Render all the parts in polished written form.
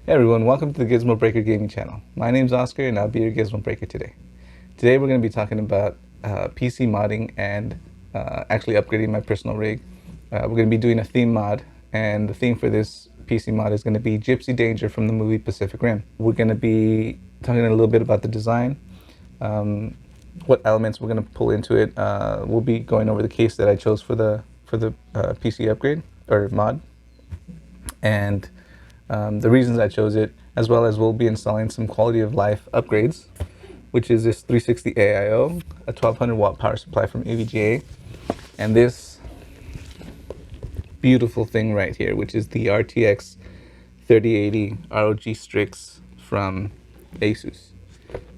Hey everyone, welcome to the Gizmo Breaker Gaming channel. My name's Oscar and I'll be your Gizmo Breaker today. Today we're going to be talking about PC modding and actually upgrading my personal rig. We're going to be doing a theme mod, and the theme for this PC mod is going to be Gipsy Danger from the movie Pacific Rim. We're going to be talking a little bit about the design, what elements we're going to pull into it. We'll be going over the case that I chose for the PC upgrade or mod, and the reasons I chose it, as well as we'll be installing some quality of life upgrades, which is this 360 AIO, a 1200 watt power supply from AVGA, and this beautiful thing right here, which is the RTX 3080 ROG Strix from Asus.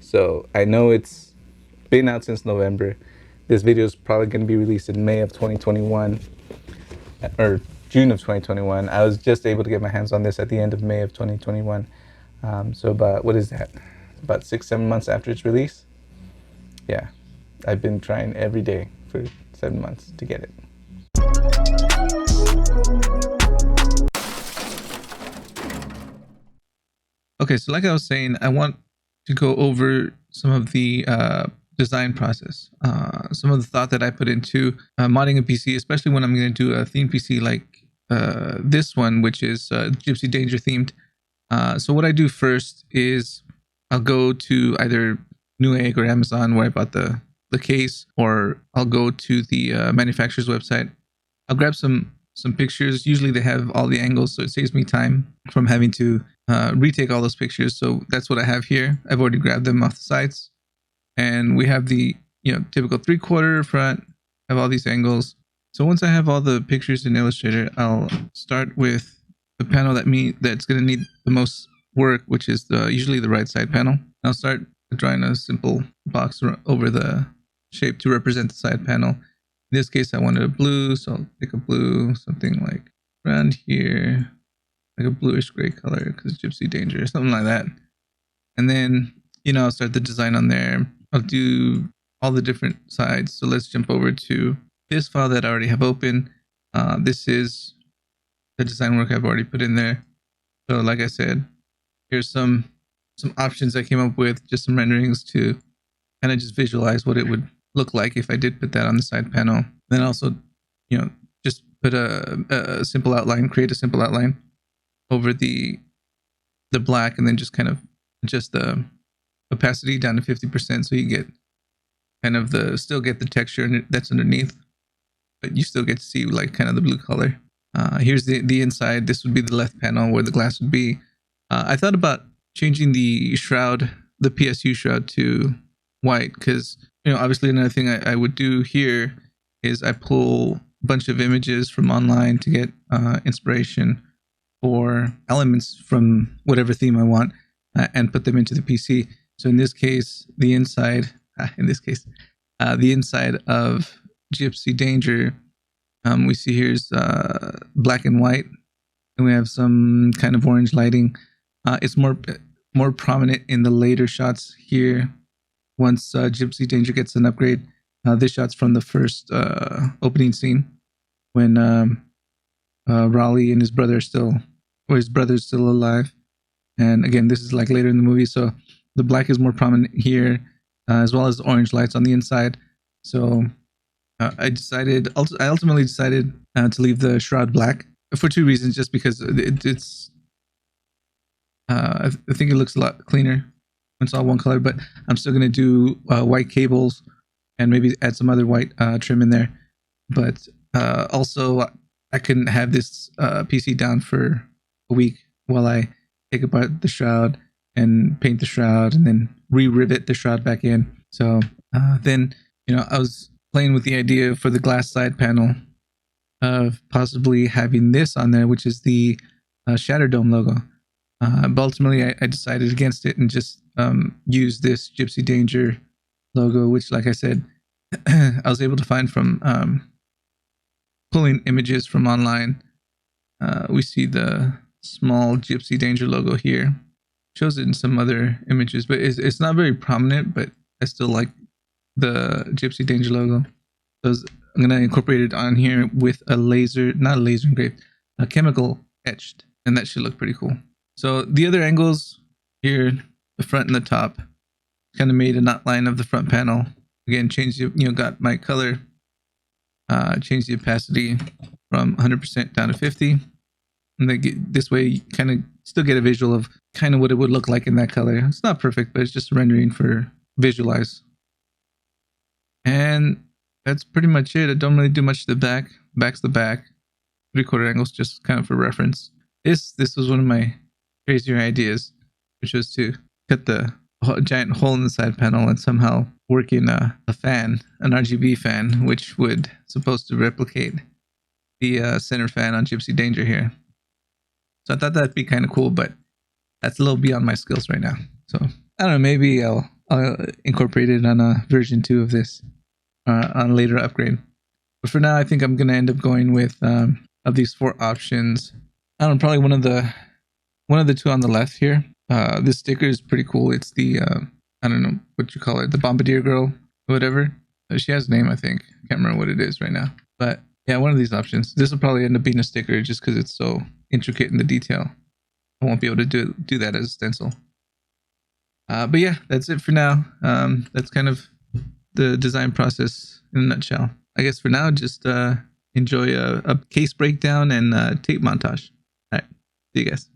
So I know it's been out since November. This video is probably going to be released in May of 2021, or June of 2021. I was just able to get my hands on this at the end of May of 2021. So about, what is that? About 6-7 months after its release. Yeah, I've been trying every day for 7 months to get it. Okay, so like I was saying, I want to go over some of the design process, some of the thought that I put into modding a PC, especially when I'm going to do a theme PC like this one, which is Gipsy Danger themed. So what I do first is I'll go to either Newegg or Amazon where I bought the case, or I'll go to the manufacturer's website. I'll grab some pictures. Usually they have all the angles, so it saves me time from having to retake all those pictures. So that's what I have here. I've already grabbed them off the sites, and we have the typical 3/4 front. Have all these angles. So once I have all the pictures in Illustrator, I'll start with the panel that's going to need the most work, which is usually the right side panel. I'll start drawing a simple box over the shape to represent the side panel. In this case, I wanted a blue, so I'll pick a blue, something like around here, like a bluish gray color because Gipsy Danger, something like that. And then, I'll start the design on there. I'll do all the different sides. So let's jump over to this file that I already have open. This is the design work I've already put in there. So like I said, here's some options I came up with, just some renderings to kind of just visualize what it would look like if I did put that on the side panel. Then also, just put a simple outline, create a simple outline over the black, and then just kind of adjust the opacity down to 50% so you get kind of still get the texture that's underneath, but you still get to see like kind of the blue color. Here's the inside. This would be the left panel where the glass would be. I thought about changing the shroud, the PSU shroud, to white because, obviously another thing I would do here is I pull a bunch of images from online to get inspiration for elements from whatever theme I want and put them into the PC. So in this case, the inside of Gipsy Danger, we see here's black and white, and we have some kind of orange lighting. It's more prominent in the later shots here. Once Gipsy Danger gets an upgrade, this shot's from the first opening scene when Raleigh and his brother's still alive. And again, this is like later in the movie, so the black is more prominent here, as well as the orange lights on the inside. So I ultimately decided to leave the shroud black for two reasons. Just because it's I think it looks a lot cleaner when it's all one color, but I'm still going to do white cables and maybe add some other white trim in there. But also, I couldn't have this PC down for a week while I take apart the shroud and paint the shroud and then re-rivet the shroud back in. So then, I was playing with the idea for the glass side panel of possibly having this on there, which is the Shatter Dome logo. But ultimately, I decided against it and just use this Gipsy Danger logo, which, like I said, I was able to find from pulling images from online. We see the small Gipsy Danger logo here. Shows it in some other images, but it's not very prominent, but I still like the Gipsy Danger logo. So I'm going to incorporate it on here with a laser, not a laser engraved, a chemical etched, and that should look pretty cool. So the other angles here, the front and the top, kind of made an outline of the front panel. Again, changed got my color, changed the opacity from 100% down to 50. And this way you kind of still get a visual of kind of what it would look like in that color. It's not perfect, but it's just rendering for visualize. And that's pretty much it. I don't really do much to the back. Back's the back. 3/4 angles just kind of for reference. This was one of my crazier ideas, which was to cut the giant hole in the side panel and somehow work in a fan, an RGB fan, which would supposed to replicate the center fan on Gipsy Danger here. So I thought that'd be kind of cool, but that's a little beyond my skills right now. So I don't know, maybe I'll incorporate it on a version 2 of this on a later upgrade. But for now, I think I'm going to end up going with of these 4 options. I don't know, probably one of the 2 on the left here. This sticker is pretty cool. It's the I don't know what you call it, the Bombardier girl, or whatever. She has a name, I think. I can't remember what it is right now. But yeah, one of these options. This will probably end up being a sticker just because it's so intricate in the detail. I won't be able to do that as a stencil. But yeah, that's it for now. That's kind of the design process in a nutshell. I guess for now, just enjoy a case breakdown and tape montage. All right, see you guys.